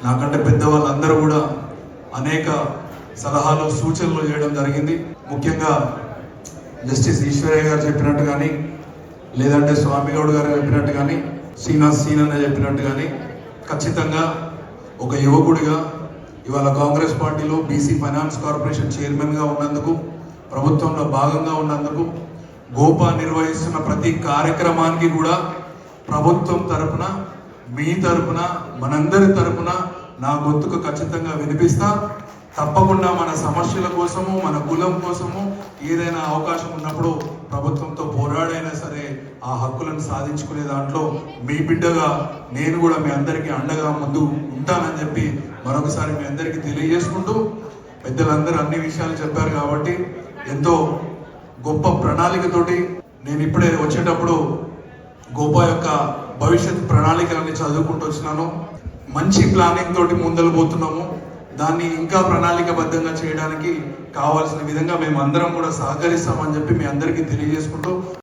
నాకంటే పెద్దవాళ్ళందరూ కూడా అనేక సలహాలు సూచనలు చేయడం జరిగింది. ముఖ్యంగా జస్టిస్ ఈశ్వరయ్య గారు చెప్పినట్టు కానీ, లేదంటే స్వామి గౌడ్ గారు చెప్పినట్టు కానీ, శ్రీనివాస్ సీనన్న చెప్పినట్టు కానీ, ఖచ్చితంగా ఒక యువకుడిగా ఇవాళ కాంగ్రెస్ పార్టీలో బీసీ ఫైనాన్స్ కార్పొరేషన్ చైర్మన్గా ఉన్నందుకు, ప్రభుత్వంలో భాగంగా ఉన్నందుకు, గోపా నిర్వహిస్తున్న ప్రతి కార్యక్రమానికి కూడా ప్రభుత్వం తరపున, మీ తరపున, మనందరి తరపున నా గొంతుకు ఖచ్చితంగా వినిపిస్తా. తప్పకుండా మన సమస్యల కోసము, మన కులం కోసము ఏదైనా అవకాశం ఉన్నప్పుడు ప్రభుత్వంతో పోరాడైనా సరే ఆ హక్కులను సాధించుకునే దాంట్లో మీ బిడ్డగా నేను కూడా మీ అందరికీ అండగా ముందు ఉంటానని చెప్పి మరొకసారి మీ అందరికీ తెలియజేసుకుంటూ, పెద్దలందరూ అన్ని విషయాలు చెప్పారు కాబట్టి ఎంతో గొప్ప ప్రణాళికతోటి నేను ఇప్పుడే వచ్చేటప్పుడు గోపా యొక్క భవిష్యత్ ప్రణాళికలన్నీ చదువుకుంటూ వచ్చినాను. మంచి ప్లానింగ్ తోటి ముందలు పోతున్నాము. దాన్ని ఇంకా ప్రణాళికబద్ధంగా చేయడానికి కావాల్సిన విధంగా మేము అందరం కూడా సహకరిస్తామని చెప్పి మీ అందరికీ తెలియజేసుకుంటూ